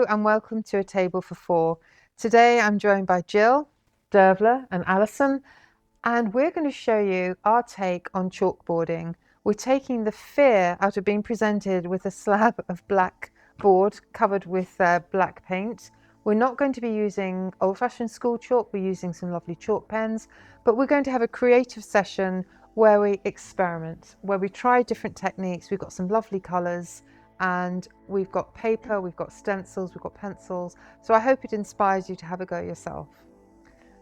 and welcome to A Table for Four. Today I'm joined by Jill, Dervla and Alison, and we're going to show you our take on chalkboarding. We're taking the fear out of being presented with a slab of black board covered with black paint. We're not going to be using old-fashioned school chalk, we're using some lovely chalk pens, but we're going to have a creative session where we experiment, where we try different techniques. We've got some lovely colours, and we've got paper, we've got stencils, we've got pencils. So I hope it inspires you to have a go yourself.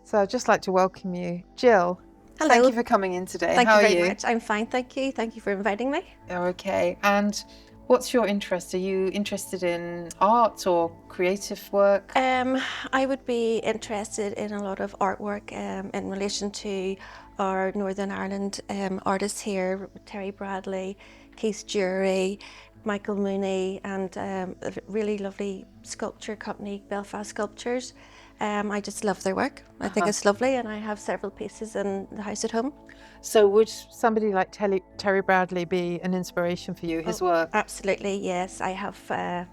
So I'd just like to welcome you. Jill, hello. Thank you for coming in today. Thank you very much. I'm fine, thank you. Thank you for inviting me. Okay, and what's your interest? Are you interested in art or creative work? I would be interested in a lot of artwork in relation to our Northern Ireland artists here, Terry Bradley, Keith Jury, Michael Mooney, and a really lovely sculpture company, Belfast Sculptures. I just love their work. I think it's lovely, and I have several pieces in the house at home. So would somebody like Terry Bradley be an inspiration for you, his work? Absolutely, yes. I have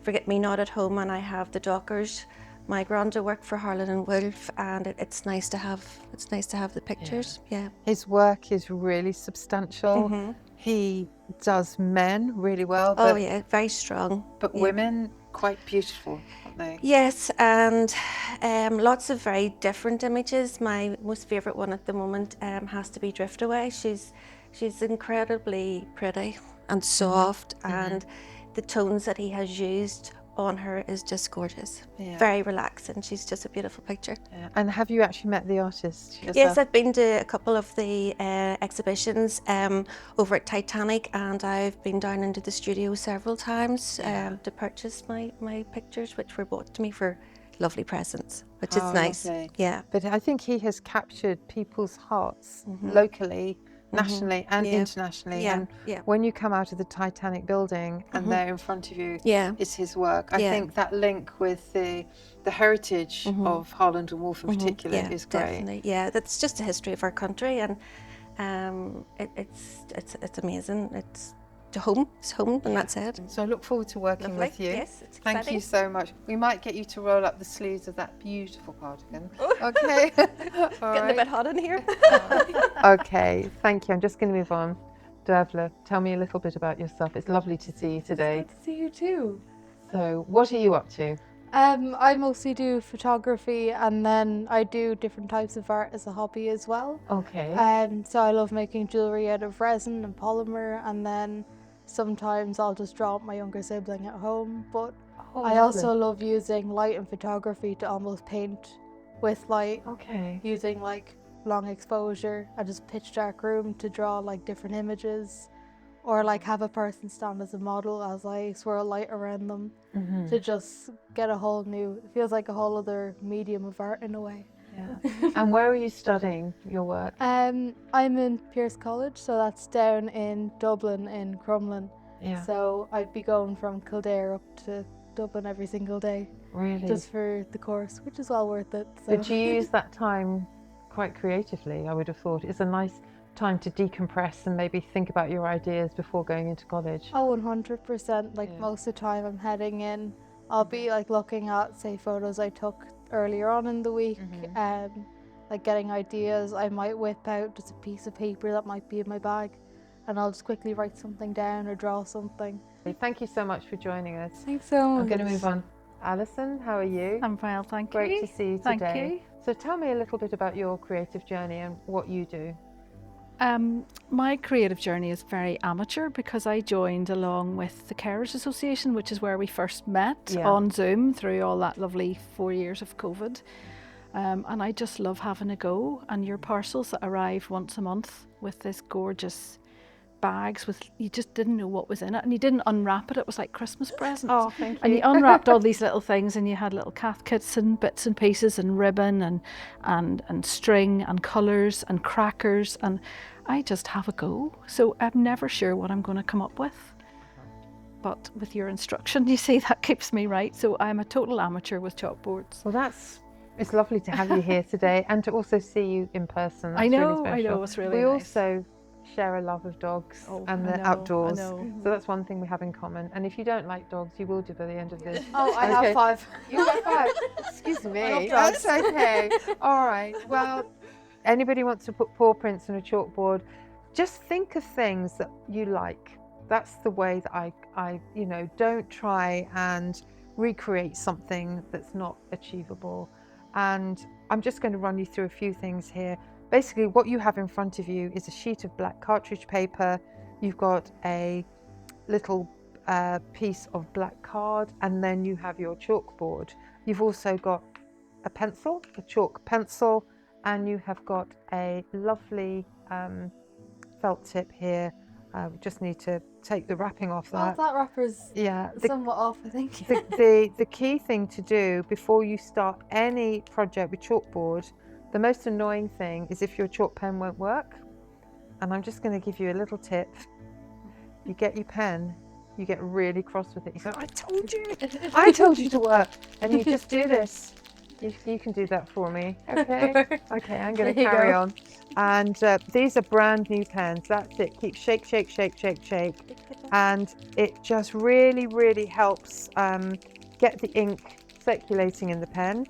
Forget Me Not at home, and I have the Dockers. My granda work for Harlan and Wolff, and it's nice to have the pictures. Yeah. His work is really substantial. He does men really well. Oh yeah, very strong. But women, quite beautiful, aren't they? Yes, and lots of very different images. My most favourite one at the moment has to be Drift Away. She's incredibly pretty and soft, and the tones that he has used on her is just gorgeous. Yeah. Very relaxing. She's just a beautiful picture. Yeah. And have you actually met the artist yourself? Yes, I've been to a couple of the exhibitions over at Titanic, and I've been down into the studio several times to purchase my pictures, which were bought to me for lovely presents, which is nice. Lovely. Yeah. But I think he has captured people's hearts locally, nationally and internationally. And when you come out of the Titanic building and there in front of you is his work, I think that link with the heritage of Harlan and Wolff in particular is great. Definitely. Yeah, that's just the history of our country, and it's amazing. It's home, and that's it. So I look forward to working with you. Yes, it's exciting. Thank you so much. We might get you to roll up the sleeves of that beautiful cardigan. Okay. Getting a bit hot in here. Okay, thank you. I'm just going to move on. Dervla, tell me a little bit about yourself. It's lovely to see you today. It's good to see you too. So what are you up to? I mostly do photography, and then I do different types of art as a hobby as well. Okay. So I love making jewellery out of resin and polymer, and then sometimes I'll just draw up my younger sibling at home. But I also love using light and photography to almost paint with light. Okay. Using like long exposure and just pitch dark room to draw like different images, or like have a person stand as a model as I swirl light around them to just get a whole new, it feels like a whole other medium of art in a way. Yeah. And where are you studying your work? I'm in Pearse College, so that's down in Dublin in Crumlin. Yeah. So I'd be going from Kildare up to Dublin every single day. Really? Just for the course, which is well worth it. So. But you use that time quite creatively, I would have thought. It's a nice time to decompress and maybe think about your ideas before going into college. Oh, 100%. Like most of the time I'm heading in, I'll be like looking at, say, photos I took earlier on in the week, like getting ideas. I might whip out just a piece of paper that might be in my bag, and I'll just quickly write something down or draw something. Thank you so much for joining us. Thanks so much. I'm going to move on. Alison, how are you? I'm well, thank you. Great to see you today. Thank you. So tell me a little bit about your creative journey and what you do. My creative journey is very amateur because I joined along with the Carers Association, which is where we first met on Zoom through all that lovely 4 years of COVID. And I just love having a go. And your parcels that arrive once a month with this gorgeous bags with, you just didn't know what was in it, and you didn't unwrap it. It was like Christmas presents. Oh, thank you. And you unwrapped all these little things, and you had little cath kits and bits and pieces and ribbon and string and colours and crackers, and I just have a go. So I'm never sure what I'm going to come up with. But with your instruction, you see, that keeps me right. So I'm a total amateur with chalkboards. Well, it's lovely to have you here today and to also see you in person. That's I know, really special. it's really We nice. also share a love of dogs and I the know, outdoors. I know. So that's one thing we have in common. And if you don't like dogs, you will do by the end of this. Oh, I Okay. have 5. You have 5. Excuse me. love That's dogs. okay. All right. Well, anybody wants to put paw prints on a chalkboard, just think of things that you like. That's the way that I don't try and recreate something that's not achievable. And I'm just going to run you through a few things here. Basically, what you have in front of you is a sheet of black cartridge paper. You've got a little piece of black card, and then you have your chalkboard. You've also got a pencil, a chalk pencil, and you have got a lovely felt tip here. We just need to take the wrapping off that. That wrapper's somewhat off, I think. The key thing to do before you start any project with chalkboard, the most annoying thing is if your chalk pen won't work. And I'm just going to give you a little tip. You get your pen, you get really cross with it. You go, I told you to work. And you just do this. You can do that for me, okay? Okay, I'm going to carry on. And these are brand new pens. That's it. Keep shake, shake, shake, shake, shake. And it just really, really helps get the ink circulating in the pen.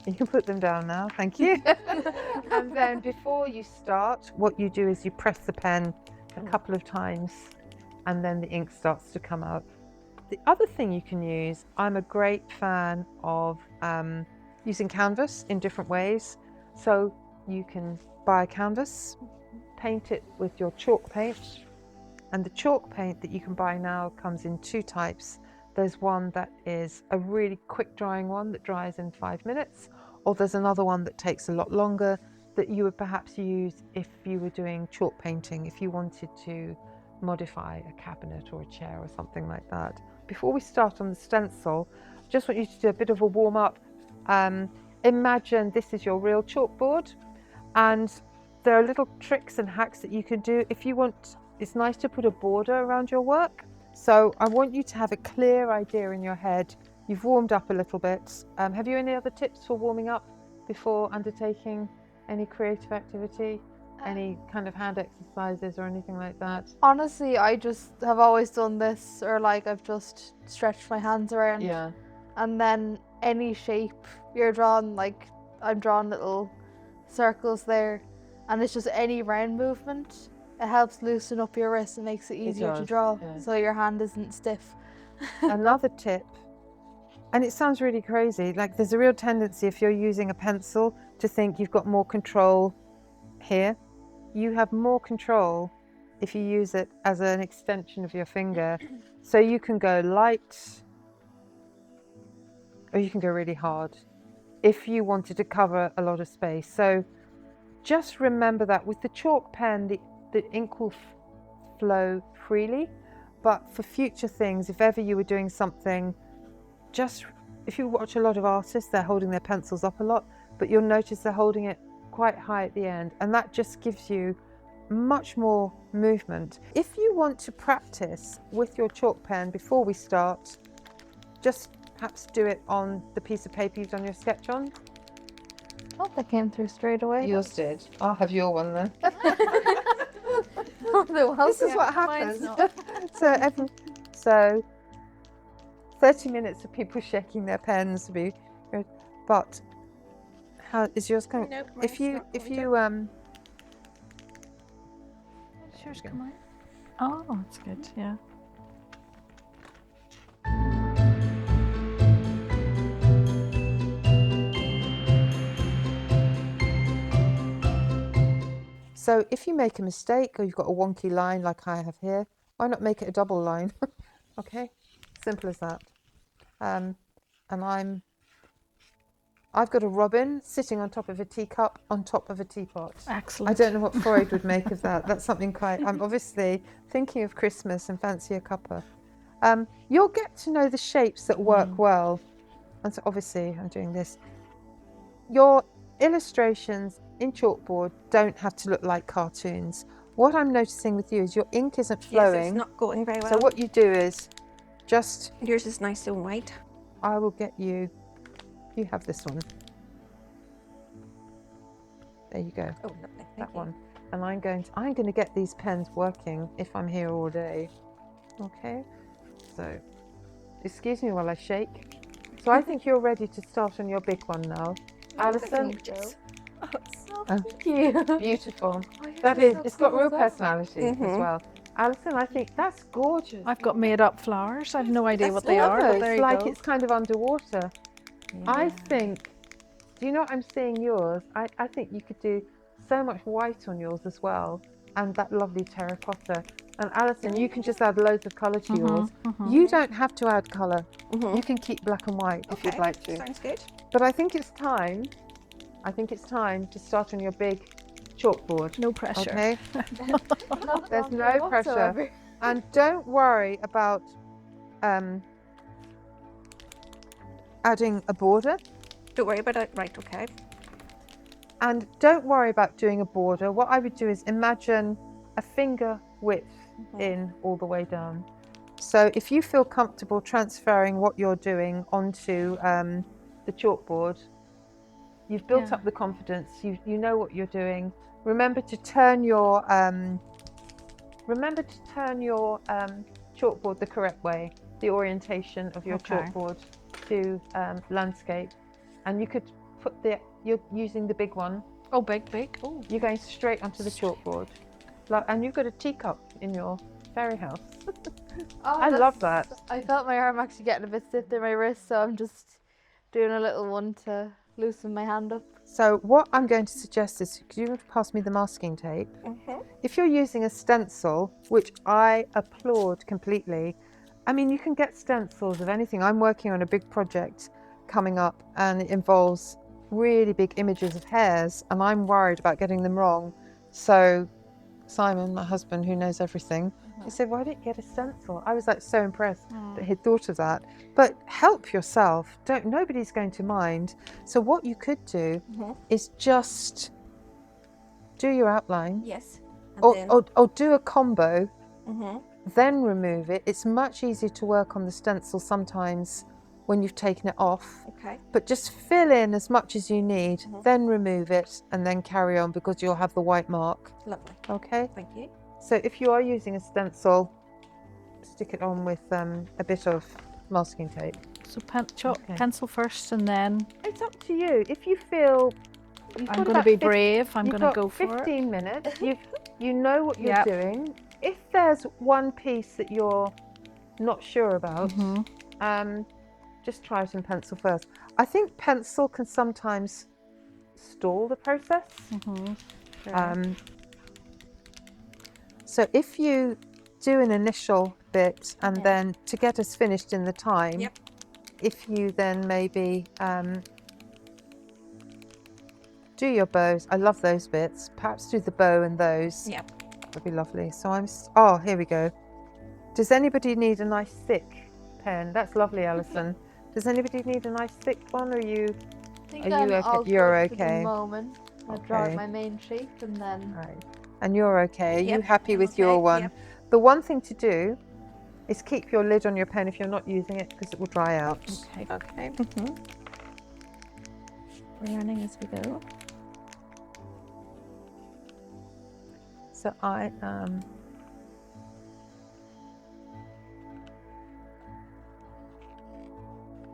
You can put them down now, thank you. And then before you start, what you do is you press the pen a couple of times and then the ink starts to come out. The other thing you can use, I'm a great fan of using canvas in different ways. So you can buy a canvas, paint it with your chalk paint, and the chalk paint that you can buy now comes in 2 types. There's one that is a really quick drying one that dries in 5 minutes, or there's another one that takes a lot longer that you would perhaps use if you were doing chalk painting, if you wanted to modify a cabinet or a chair or something like that. Before we start on the stencil, I just want you to do a bit of a warm up. Imagine this is your real chalkboard, and there are little tricks and hacks that you can do. If you want, it's nice to put a border around your work. So I want you to have a clear idea in your head. You've warmed up a little bit. Have you any other tips for warming up before undertaking any creative activity? Any kind of hand exercises or anything like that? Honestly, I just have always done this, or like I've just stretched my hands around. Yeah. And then any shape you're drawing, like I'm drawing little circles there, and it's just any round movement. It helps loosen up your wrist and makes it easier to draw, so your hand isn't stiff. Another tip, and it sounds really crazy, like there's a real tendency if you're using a pencil to think you've got more control here. You have more control if you use it as an extension of your finger. So you can go light, or you can go really hard if you wanted to cover a lot of space. So just remember that with the chalk pen, the ink will flow freely, but for future things, if ever you were doing something, just if you watch a lot of artists, they're holding their pencils up a lot, but you'll notice they're holding it quite high at the end, and that just gives you much more movement. If you want to practice with your chalk pen before we start, just perhaps do it on the piece of paper you've done your sketch on. Oh, that came through straight away. Yours did. I'll have your one then. This is what happens. So 30 minutes of people shaking their pens to be good. But how is yours coming? Nope, if you Does yours come out? Oh, that's good, yeah. So if you make a mistake or you've got a wonky line like I have here, why not make it a double line? Okay, simple as that. And I've got a robin sitting on top of a teacup on top of a teapot. Excellent. I don't know what Freud would make of that. That's something quite, I'm obviously thinking of Christmas and fancy a cuppa. You'll get to know the shapes that work well. And so obviously I'm doing this. Your illustrations in chalkboard don't have to look like cartoons. What I'm noticing with you is your ink isn't flowing. Yes, it's not going very well. So what you do is just... Yours is nice and white. I will get you... You have this one. There you go. Oh, lovely. That one. and I'm going to get these pens working if I'm here all day. Okay, so excuse me while I shake. So I think you're ready to start on your big one now. Alison? Thank you. Beautiful. That is, it's got real personality as well. Alison, I think that's gorgeous. I've got made up flowers. I've no idea what they are, but there It's you like go. it's kind of underwater. I think, do you know what I'm seeing yours? I think you could do so much white on yours as well, and that lovely terracotta. And Alison, you can just add loads of colour to yours. You don't have to add colour. You can keep black and white if you'd like to. Sounds good. But I think it's time to start on your big chalkboard. No pressure. Okay? There's no pressure. And don't worry about adding a border. Don't worry about it. Right, okay. And don't worry about doing a border. What I would do is imagine a finger width in all the way down. So if you feel comfortable transferring what you're doing onto the chalkboard, you've built up the confidence, you know what you're doing. Remember to turn your chalkboard the correct way, the orientation of your chalkboard to landscape. And you could put you're using the big one. Oh, big. Oh. You're going straight onto the chalkboard. And you've got a teacup in your fairy house. I love that. I felt my arm actually getting a bit stiff in my wrist, so I'm just doing a little one to loosen my hand up. So what I'm going to suggest is, could you pass me the masking tape? If you're using a stencil, which I applaud completely, I mean, you can get stencils of anything. I'm working on a big project coming up, and it involves really big images of hares, and I'm worried about getting them wrong. So Simon, my husband, who knows everything, he said, why don't you get a stencil? I was like so impressed that he'd thought of that. But help yourself. Nobody's going to mind. So what you could do is just do your outline. Yes. Or do a combo, then remove it. It's much easier to work on the stencil sometimes when you've taken it off. Okay. But just fill in as much as you need, then remove it, and then carry on, because you'll have the white mark. Lovely. Okay? Thank you. So if you are using a stencil, stick it on with a bit of masking tape. So pencil first, and then It's up to you. If you feel I'm going to be brave. I'm going to go for 15 minutes. You know what you're doing. If there's one piece that you're not sure about, just try it in pencil first. I think pencil can sometimes stall the process. So if you do an initial bit and then to get us finished in the time, if you then maybe do your bows. I love those bits. Perhaps do the bow and those. Yep. That would be lovely. So oh, here we go. Does anybody need a nice thick pen? That's lovely, Alison. Does anybody need a nice thick one, or are you okay? You're okay. For the moment. I'll draw out my main shape and then. Right. And you're okay. Are you happy with your one? Yep. The one thing to do is keep your lid on your pen if you're not using it, because it will dry out. Okay. We're learning as we go. So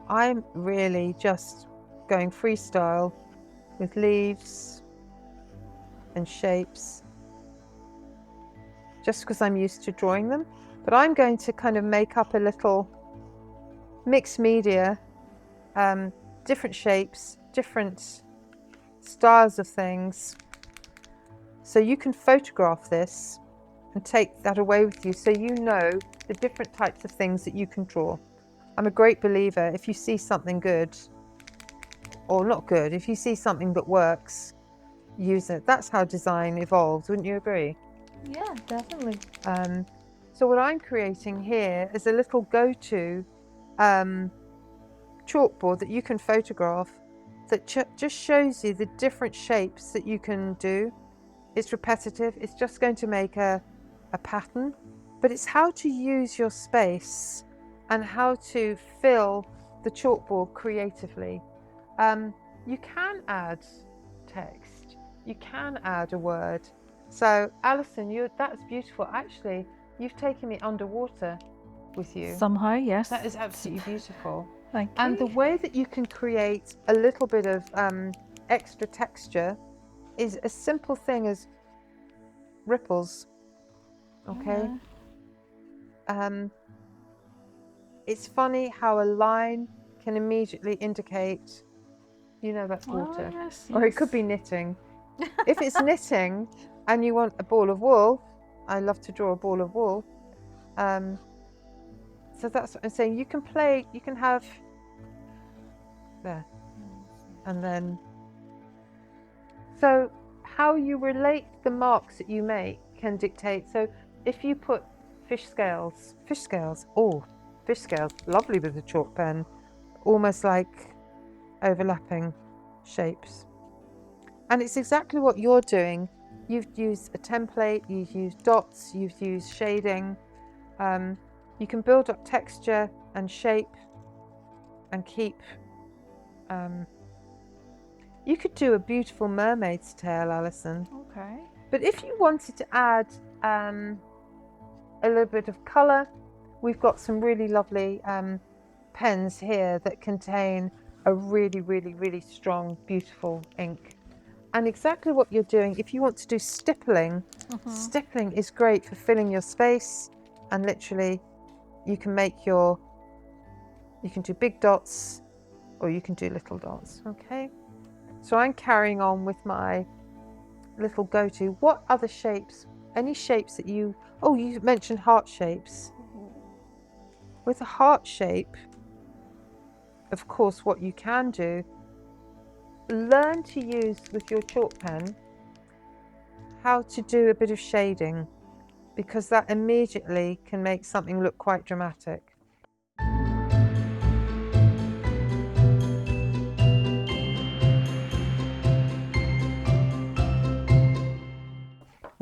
I'm really just going freestyle with leaves and shapes, just because I'm used to drawing them. But I'm going to kind of make up a little mixed media, different shapes, different styles of things. So you can photograph this and take that away with you, so you know the different types of things that you can draw. I'm a great believer, if you see something good, or not good, if you see something that works, use it. That's how design evolves, wouldn't you agree? Yeah, definitely. So what I'm creating here is a little go-to chalkboard that you can photograph that just shows you the different shapes that you can do. It's repetitive, it's just going to make a pattern, but it's how to use your space and how to fill the chalkboard creatively. You can add text, you can add a word, So Alison, that's beautiful. Actually, you've taken me underwater with you. Somehow, yes. That is absolutely beautiful. Thank you. And the way that you can create a little bit of extra texture is a simple thing as ripples. Okay. It's funny how a line can immediately indicate, that's water. Yes, Or it could be knitting. If it's knitting and you want a ball of wool, I love to draw a ball of wool. So that's what I'm saying. You can have there. And then, so how you relate the marks that you make can dictate. So if you put fish scales, lovely with a chalk pen, almost like overlapping shapes. And it's exactly what you're doing. You've used a template, you've used dots, you've used shading. You can build up texture and shape and keep. You could do a beautiful mermaid's tail, Alison. Okay. But if you wanted to add a little bit of colour, we've got some really lovely pens here that contain a really, really, really strong, beautiful ink. And exactly what you're doing, if you want to do stippling, stippling is great for filling your space, and literally you can do big dots or you can do little dots, okay? So I'm carrying on with my little go-to. What other shapes, any shapes that you mentioned heart shapes. With a heart shape, of course, what you can do, learn to use with your chalk pen how to do a bit of shading, because that immediately can make something look quite dramatic.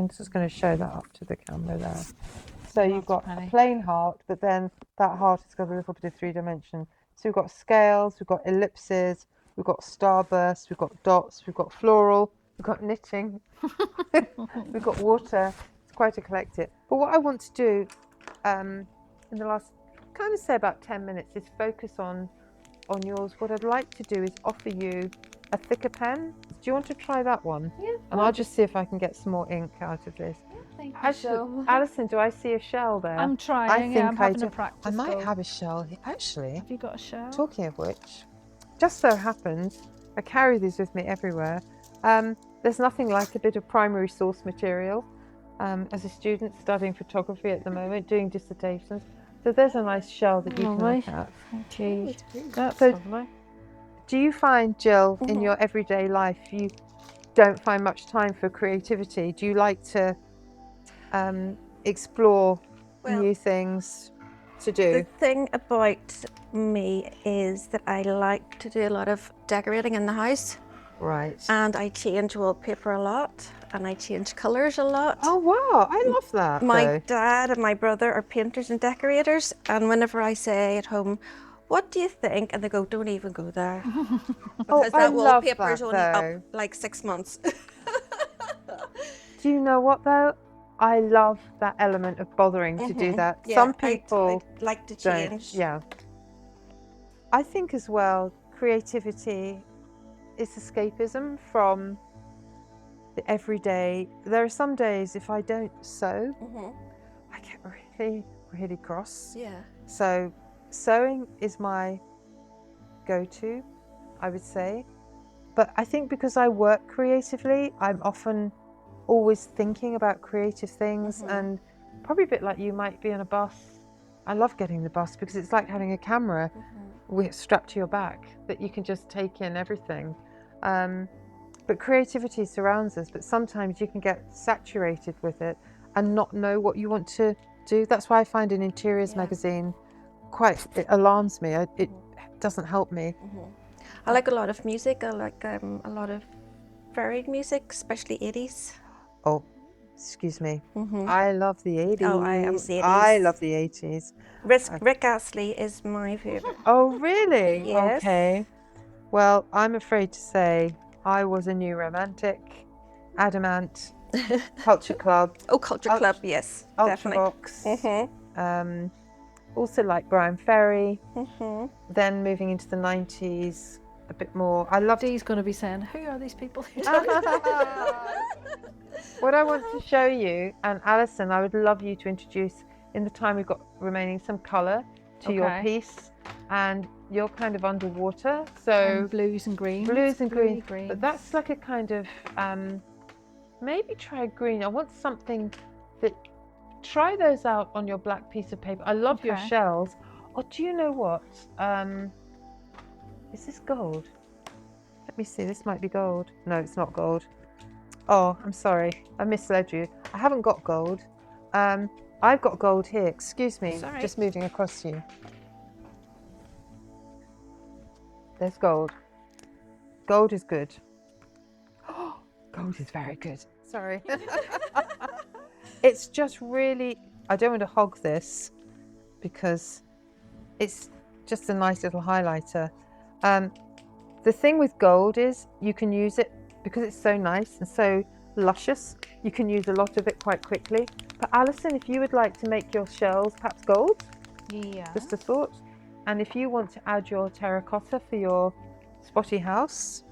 I'm just going to show that up to the camera there. So you've got a plain heart, but then that heart has got a little bit of 3-dimension. So we've got scales, we've got ellipses, we've got starbursts, we've got dots, we've got floral, we've got knitting, we've got water. It's quite eclectic. But what I want to do in the last, kind of say about 10 minutes, is focus on yours. What I'd like to do is offer you a thicker pen. Do you want to try that one? Yeah. And I'll just see if I can get some more ink out of this. Yeah, thank you Actually, so much. Alison, do I see a shell there? I'm trying. I think I'm having a practice. I might go. have a shell here. Actually, Have you got a shell? talking of which, just so happens, I carry these with me everywhere. There's nothing like a bit of primary source material. As a student studying photography at the moment, doing dissertations. So there's a nice shell that you can look at. Thank you. That's So, lovely. do you find, Jill, in your everyday life, you don't find much time for creativity? Do you like to explore new things to do? The thing about me is that I like to do a lot of decorating in the house. Right. And I change wallpaper a lot, and I change colours a lot. Oh wow, I love that. My dad and my brother are painters and decorators, and whenever I say at home, "What do you think?" and they go, "Don't even go there," because that wallpaper is only up like 6 months. Do you know what though? I love that element of bothering to do that. Yeah, some people I like to change. Yeah. I think as well, creativity is escapism from the everyday. There are some days if I don't sew, I get really, really cross. Yeah. So sewing is my go-to, I would say. But I think because I work creatively, I'm often always thinking about creative things, and probably a bit like you might be on a bus. I love getting the bus because it's like having a camera strapped to your back that you can just take in everything. But creativity surrounds us, but sometimes you can get saturated with it and not know what you want to do. That's why I find an interiors magazine it alarms me. It doesn't help me. I like a lot of music. I like a lot of varied music, especially 80s. Oh, excuse me. I love the 80s. Oh, I am the 80s. I love the 80s. Rick Astley is my favourite. Oh, really? Yes. Okay. Well, I'm afraid to say I was a new romantic, adamant Culture Club. Oh, Culture Club, yes, definitely. Ultravox. Also like Brian Ferry. Then moving into the 90s, a bit more. I love. Dee's going to be saying, who are these people? What I want to show you, and Alison, I would love you to introduce, in the time we've got remaining, some colour to your piece. And you're kind of underwater, so blues and greens. Blues and greens. But that's like a kind of, maybe try green. I want something that, try those out on your black piece of paper. I love your shells. Or do you know what? Is this gold? Let me see, this might be gold. No, it's not gold. Oh, I'm sorry, I misled you. I haven't got gold. I've got gold here, excuse me. Sorry. Just moving across to you. There's gold. Gold is good. Gold is very good. Sorry. It's just really, I don't want to hog this because it's just a nice little highlighter. The thing with gold is you can use it because it's so nice and so luscious. You can use a lot of it quite quickly. But Alison, if you would like to make your shells perhaps gold, just a thought. And if you want to add your terracotta for your spotty house,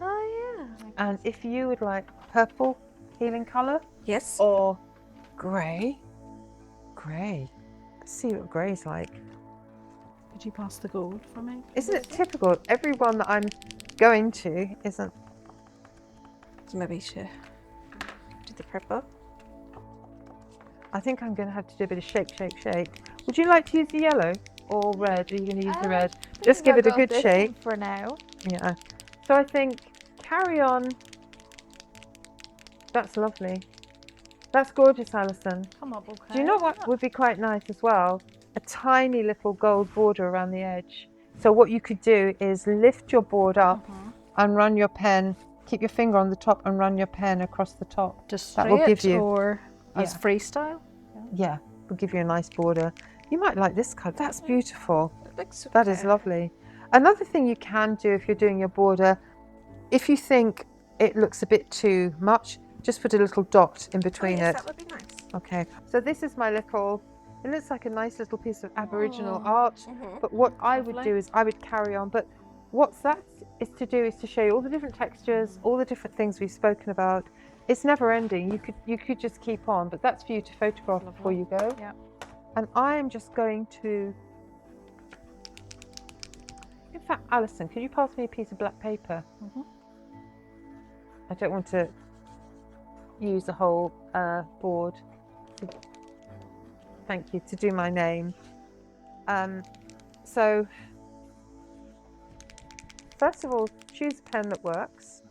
and if you would like purple healing colour, yes, or grey. Let's see what grey's like. Could you pass the gold for me? Isn't it typical? Everyone that I'm going to isn't. So maybe you should do the purple. I think I'm going to have to do a bit of shake. Would you like to use the yellow or red? Are you going to use the red? Just give it a good shake. For now. Yeah. So I think carry on. That's lovely. That's gorgeous, Alison. Come up, okay. Do you know what would be quite nice as well? A tiny little gold border around the edge. So what you could do is lift your board up and run your pen, keep your finger on the top and run your pen across the top. Just that will give you, or as freestyle? Yeah, will give you a nice border. You might like this colour. That's beautiful. Looks That is lovely. Another thing you can do if you're doing your border, if you think it looks a bit too much, just put a little dot in between it. That would be nice. Okay, so this is my little, it looks like a nice little piece of Aboriginal art, but what I would do is I would carry on, but what that is to show you all the different textures, all the different things we've spoken about. It's never ending. You could just keep on, but that's for you to photograph before you go. Yeah. And I am just going to, in fact, Alison, could you pass me a piece of black paper? I don't want to use the whole board. Thank you, to do my name. So, first of all, choose a pen that works.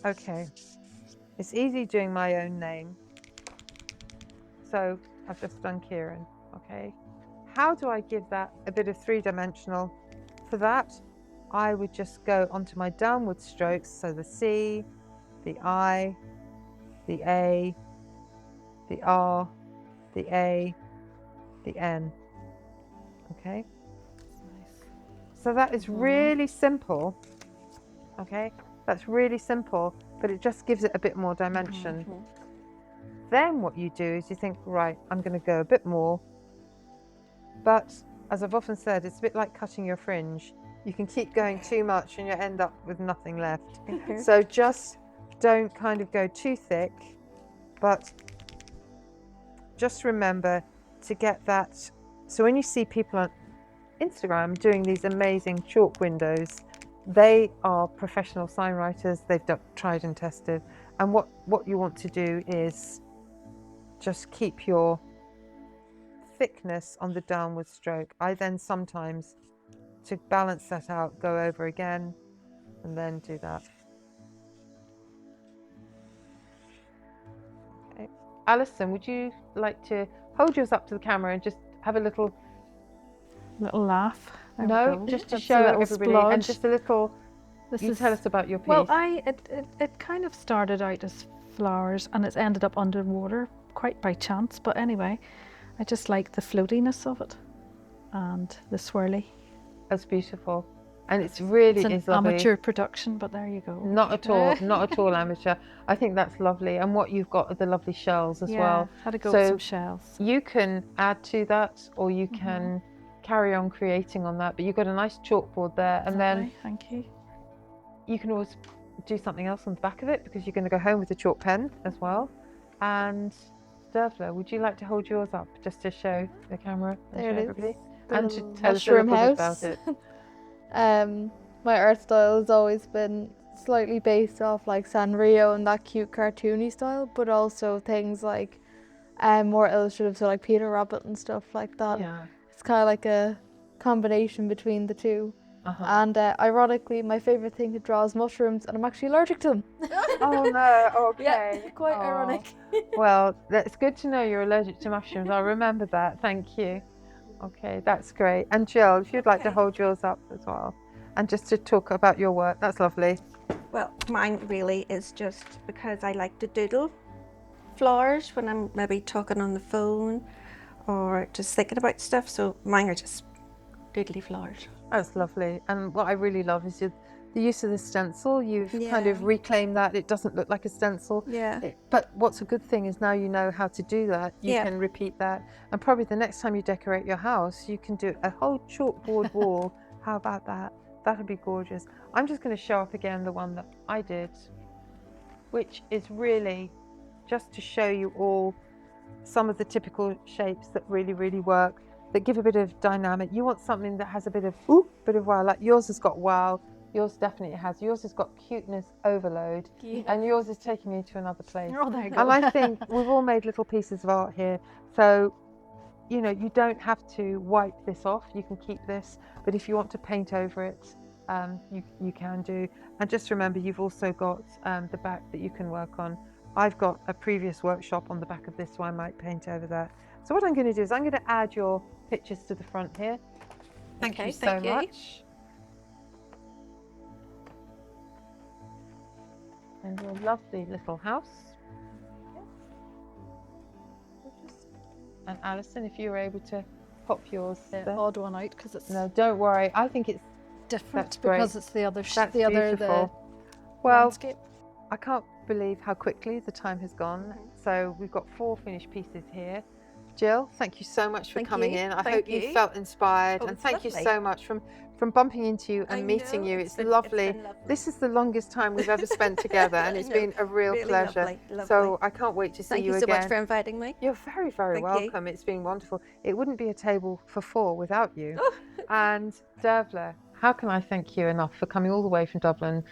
Okay, it's easy doing my own name. So I've just done Ciaran, okay? How do I give that a bit of three-dimensional? For that, I would just go onto my downward strokes, so the C, the I, the A, the R, the A, the N, okay? Nice. So that is really simple, okay? That's really simple, but it just gives it a bit more dimension. Then what you do is you think, right, I'm going to go a bit more, but as I've often said, it's a bit like cutting your fringe. You can keep going too much and you end up with nothing left. So just don't kind of go too thick, but just remember to get that. So when you see people on Instagram doing these amazing chalk windows, they are professional sign writers. They've tried and tested. And what you want to do is just keep your thickness on the downward stroke. I then sometimes, to balance that out, go over again and then do that. Okay. Alison, would you like to hold yours up to the camera and just have a little laugh? No, just to show everybody, and just a little. Tell us about your piece. Well, it kind of started out as flowers and it's ended up underwater quite by chance. But anyway, I just like the floatiness of it and the swirly. That's beautiful. And it's really It's an lovely. amateur production, but there you go. Not at all, not at all amateur. I think that's lovely. And what you've got are the lovely shells as well. Had to go So with some shells. you can add to that, or you can carry on creating on that. But you've got a nice chalkboard there, and then Thank you. you can always do something else on the back of it because you're going to go home with a chalk pen as well. And Dervla, would you like to hold yours up just to show the camera and There show it everybody? is. And to tell us a little bit about it. My art style has always been slightly based off like Sanrio and that cute cartoony style, but also things like more illustrative, so like Peter Rabbit and stuff like that. Yeah. It's kind of like a combination between the two. And ironically, my favourite thing to draw is mushrooms, and I'm actually allergic to them. Oh no, okay. Yeah, quite ironic. Well, that's good to know you're allergic to mushrooms. I'll remember that, thank you. Okay, that's great. And Jill, if you'd like to hold yours up as well, and just to talk about your work, that's lovely. Well, mine really is just because I like to doodle flowers when I'm maybe talking on the phone or just thinking about stuff, so mine are just doodly flowers. That's lovely. And what I really love is the use of the stencil. You've kind of reclaimed that. It doesn't look like a stencil. Yeah. But what's a good thing is now you know how to do that. You can repeat that. And probably the next time you decorate your house, you can do a whole chalkboard wall. How about that? That would be gorgeous. I'm just going to show up again the one that I did, which is really just to show you all some of the typical shapes that really, really work, that give a bit of dynamic. You want something that has a bit of wow, like yours has got wow, yours definitely has. Yours has got cuteness overload, and yours is taking me to another place. Oh, there you go. And I think we've all made little pieces of art here, so you know, you don't have to wipe this off. You can keep this, but if you want to paint over it, you can do. And just remember, you've also got the back that you can work on. I've got a previous workshop on the back of this, so I might paint over that. So what I'm going to do is I'm going to add your pictures to the front here. Thank you so much. And your lovely little house. And Alison, if you were able to pop yours there. Odd one out because it's No, don't worry. I think it's different great. because it's the other Well, landscape. I can't believe how quickly the time has gone. So we've got 4 finished pieces here. Jill, thank you so much for coming in. I hope you felt inspired, and thank you so much from bumping into you and meeting you. It's lovely. This is the longest time we've ever spent together, and it's been a real pleasure. Lovely. So I can't wait to see you again. Thank you so much for inviting me. You're very, very welcome. It's been wonderful. It wouldn't be a table for 4 without you. And Dervla, how can I thank you enough for coming all the way from Dublin,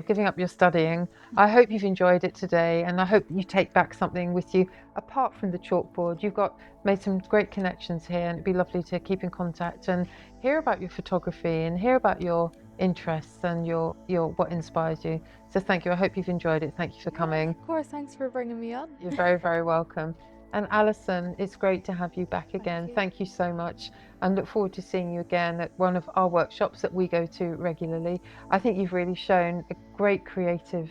giving up your studying. I hope you've enjoyed it today, and I hope you take back something with you apart from the chalkboard. You've made some great connections here, and it'd be lovely to keep in contact and hear about your photography and hear about your interests and your what inspires you. So thank you. I hope you've enjoyed it. Thank you for coming. Of course, thanks for bringing me on. You're very, very welcome. And Alison, it's great to have you back again. Thank you so much, and look forward to seeing you again at one of our workshops that we go to regularly. I think you've really shown a great creative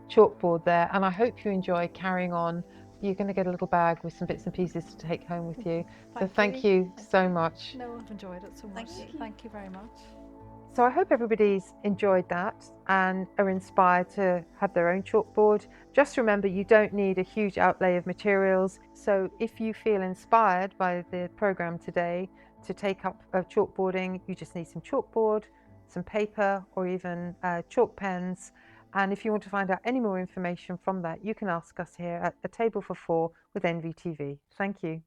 chalkboard there, and I hope you enjoy carrying on. You're going to get a little bag with some bits and pieces to take home with you. So thank you so much. No, I've enjoyed it so much. Thank you very much. So I hope everybody's enjoyed that and are inspired to have their own chalkboard. Just remember, you don't need a huge outlay of materials. So if you feel inspired by the program today to take up chalkboarding, you just need some chalkboard, some paper, or even chalk pens. And if you want to find out any more information from that, you can ask us here at A Table for 4 with NVTV. Thank you.